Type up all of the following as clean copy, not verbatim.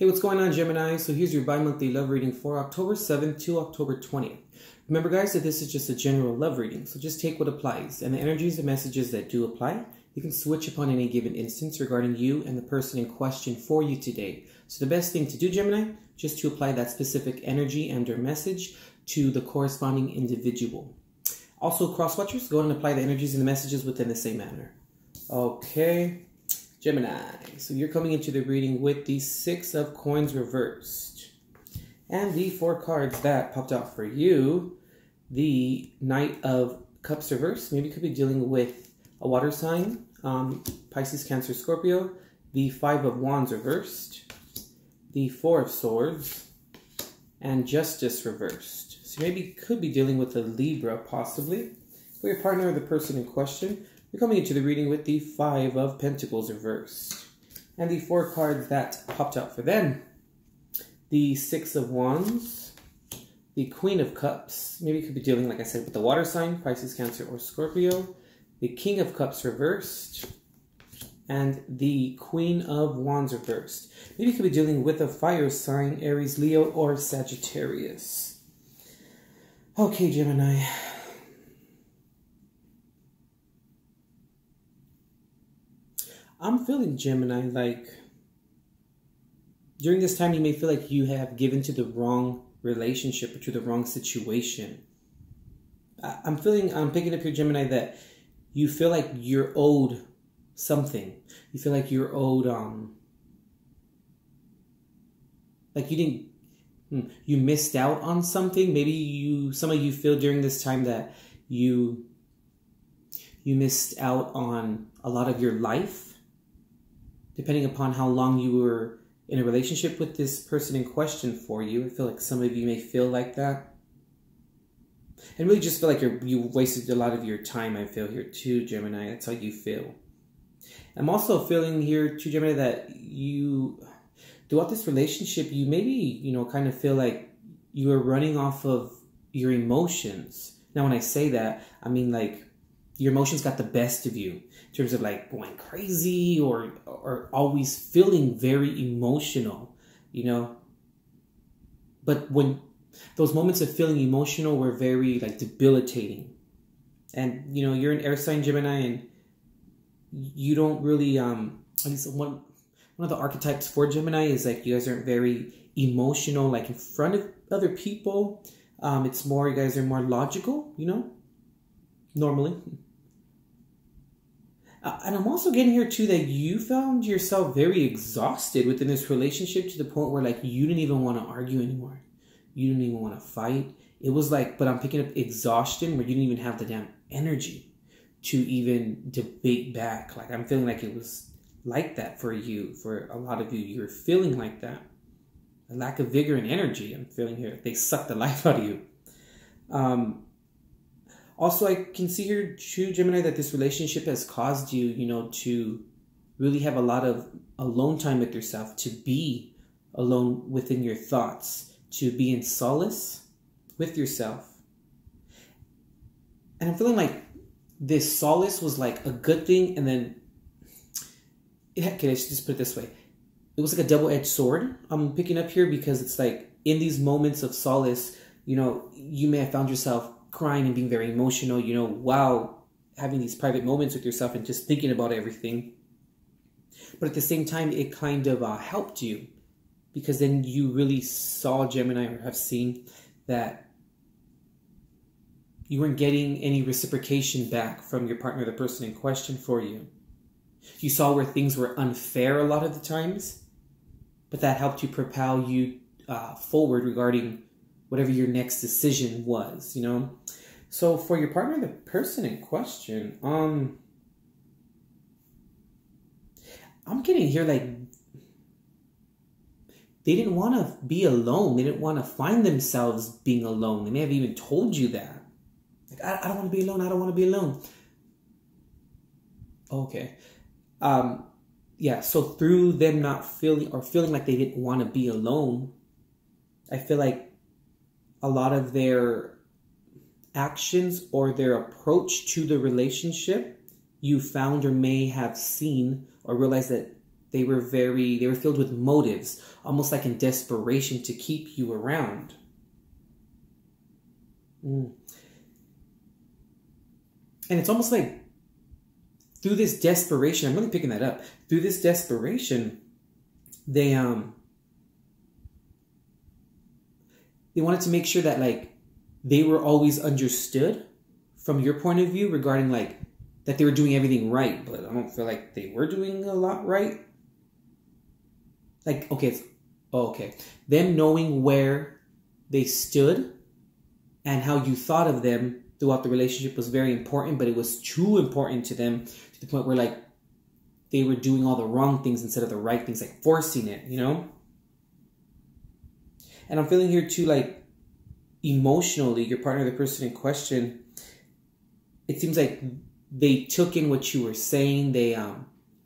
Hey, what's going on, Gemini? So here's your bi-monthly love reading for October 7th to October 20th. Remember, guys, that this is just a general love reading, so just take what applies. And the energies and messages that do apply, you can switch upon any given instance regarding you and the person in question for you today. So the best thing to do, Gemini, just to apply that specific energy and or message to the corresponding individual. Also, cross-watchers, go ahead and apply the energies and the messages within the same manner. Okay. Gemini, so you're coming into the reading with the Six of Coins reversed. And the four cards that popped out for you, the Knight of Cups reversed. Maybe you could be dealing with a water sign, Pisces, Cancer, Scorpio. The Five of Wands reversed. The Four of Swords. And Justice reversed. So maybe you could be dealing with a Libra, possibly. For your partner or the person in question, you're coming into the reading with the Five of Pentacles reversed. And the four cards that popped out for them. The Six of Wands. The Queen of Cups. Maybe you could be dealing, like I said, with the water sign, Pisces, Cancer, or Scorpio. The King of Cups reversed. And the Queen of Wands reversed. Maybe you could be dealing with a fire sign, Aries, Leo, or Sagittarius. Okay, Gemini. I'm feeling, Gemini, like during this time you may feel like you have given to the wrong relationship or to the wrong situation. I'm picking up here, Gemini, that you feel like you're owed something. You feel like you're owed, like you missed out on something. Maybe some of you feel during this time that you missed out on a lot of your life. Depending upon how long you were in a relationship with this person in question for you. I feel like some of you may feel like that. And really just feel like you wasted a lot of your time, I feel here too, Gemini. That's how you feel. I'm also feeling here too, Gemini, that you, throughout this relationship, you maybe, kind of feel like you are running off of your emotions. Now, when I say that, I mean like your emotions got the best of you. In terms of like going crazy or always feeling very emotional, But when those moments of feeling emotional were very like debilitating. And, you're an air sign, Gemini, and you don't really, at least one of the archetypes for Gemini is like you guys aren't very emotional, like in front of other people. It's more, you guys are more logical, normally. And I'm also getting here too that you found yourself very exhausted within this relationship to the point where like you didn't even want to argue anymore. You didn't even want to fight. It was like, but I'm picking up exhaustion where you didn't even have the damn energy to even debate back. Like I'm feeling like it was like that for you, for a lot of you. You're feeling like that. A lack of vigor and energy. I'm feeling here. They suck the life out of you. Also, I can see here, too, Gemini, that this relationship has caused you, to really have a lot of alone time with yourself, to be alone within your thoughts, to be in solace with yourself. And I'm feeling like this solace was like a good thing, and then, okay, let's just put it this way. It was like a double-edged sword I'm picking up here because it's like in these moments of solace, you may have found yourself crying and being very emotional, while having these private moments with yourself and just thinking about everything. But at the same time, it kind of helped you because then you really saw, Gemini, or have seen that you weren't getting any reciprocation back from your partner, the person in question for you. You saw where things were unfair a lot of the times, but that helped you propel you forward regarding whatever your next decision was, So for your partner, the person in question, I'm getting here like they didn't want to be alone. They didn't want to find themselves being alone. They may have even told you that. Like, I don't want to be alone. I don't want to be alone. Okay. Yeah, so through them not feeling like they didn't want to be alone, I feel like a lot of their actions or their approach to the relationship you found or may have seen or realized that They were filled with motives, almost like in desperation to keep you around. And it's almost like through this desperation, I'm really picking that up. Through this desperation, they wanted to make sure that like they were always understood from your point of view regarding like that they were doing everything right, but I don't feel like they were doing a lot right. Like, okay, them knowing where they stood and how you thought of them throughout the relationship was very important, but it was too important to them to the point where like they were doing all the wrong things instead of the right things, like forcing it, you know? And I'm feeling here too, like emotionally, your partner, the person in question, it seems like they took in what you were saying. They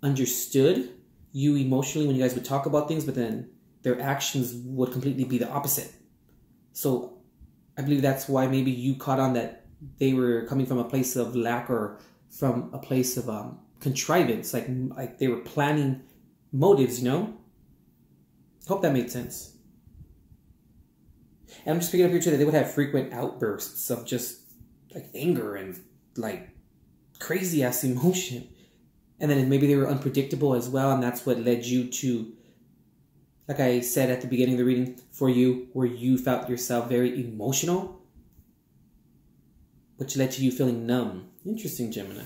understood you emotionally when you guys would talk about things, but then their actions would completely be the opposite. So I believe that's why maybe you caught on that they were coming from a place of lack or from a place of contrivance, like they were planning motives, you know? Hope that made sense. And I'm just picking up here too that they would have frequent outbursts of just like anger and like crazy ass emotion. And then maybe they were unpredictable as well. And that's what led you to, like I said at the beginning of the reading, for you, where you felt yourself very emotional, which led to you feeling numb. Interesting, Gemini.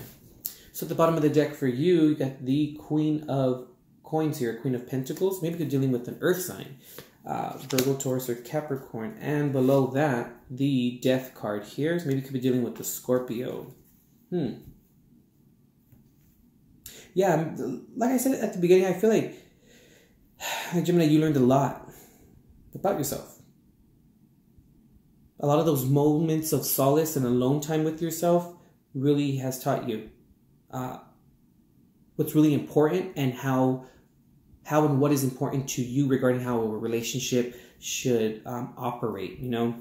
So at the bottom of the deck for you, you got the Queen of Coins here, Queen of Pentacles. Maybe you're dealing with an earth sign, Virgo, Taurus, or Capricorn. And below that, the Death card here. So maybe you could be dealing with the Scorpio. Yeah, like I said at the beginning, I feel like Gemini, you learned a lot about yourself. A lot of those moments of solace and alone time with yourself really has taught you what's really important and how and what is important to you regarding how a relationship should operate, you know?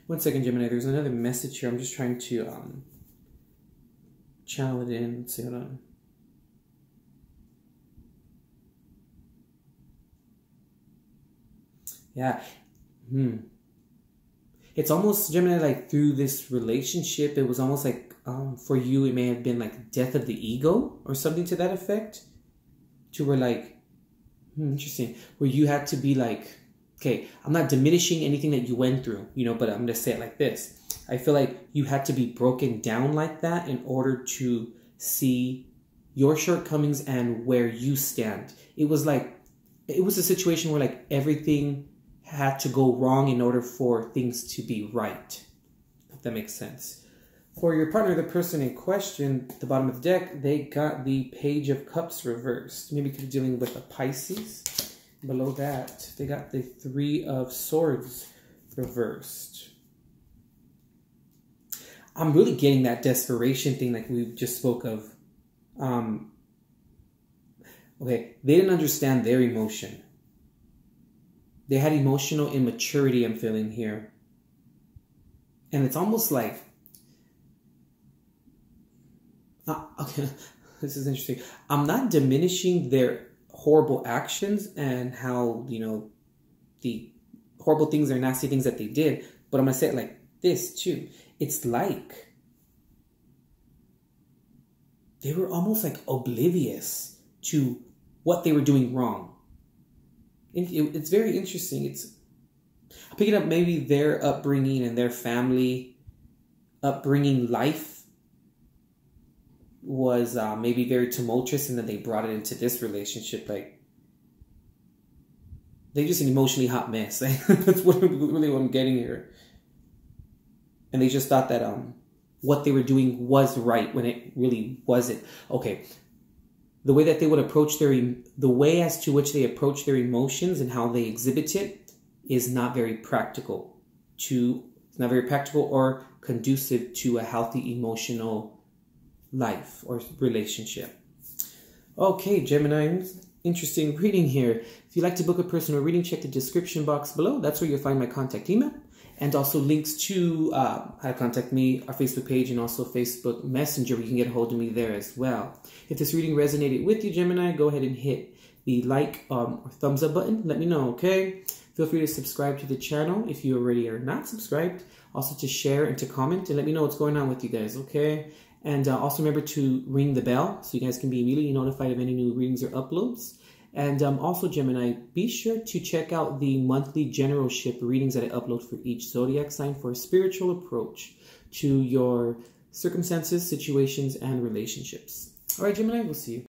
One second, Gemini. There's another message here. I'm just trying to channel it in. Let's see, hold on. Yeah. It's almost, Gemini, like through this relationship, it was almost like for you, it may have been like death of the ego or something to that effect. To where like, interesting, where you had to be like, okay, I'm not diminishing anything that you went through, you know, but I'm going to say it like this. I feel like you had to be broken down like that in order to see your shortcomings and where you stand. It was like, it was a situation where like everything had to go wrong in order for things to be right. If that makes sense. For your partner, the person in question, at the bottom of the deck, they got the Page of Cups reversed. Maybe you could be dealing with a Pisces. Below that, they got the Three of Swords reversed. I'm really getting that desperation thing like we just spoke of. Okay, they didn't understand their emotion. They had emotional immaturity, I'm feeling here. And it's almost like... okay, this is interesting. I'm not diminishing their horrible actions and how, you know, the horrible things or nasty things that they did, but I'm going to say it like this too. It's like they were almost like oblivious to what they were doing wrong. It's very interesting. I'm picking up maybe their upbringing and their family upbringing life was maybe very tumultuous, and then they brought it into this relationship. Like, they're just an emotionally hot mess. That's really what I'm getting here. And they just thought that what they were doing was right when it really wasn't. Okay, the way that they would approach the way as to which they approach their emotions and how they exhibit it is not very practical. It's not very practical or conducive to a healthy emotional life or relationship. Okay, Gemini, interesting reading here. If you'd like to book a personal reading, check the description box below. That's where you'll find my contact email. And also links to how to contact me, our Facebook page, and also Facebook Messenger. You can get a hold of me there as well. If this reading resonated with you, Gemini, go ahead and hit the like or thumbs up button. Let me know, okay? Feel free to subscribe to the channel if you already are not subscribed. Also to share and to comment and let me know what's going on with you guys, okay? And also remember to ring the bell so you guys can be immediately notified of any new readings or uploads. And also, Gemini, be sure to check out the monthly generalship readings that I upload for each zodiac sign for a spiritual approach to your circumstances, situations, and relationships. All right, Gemini, we'll see you.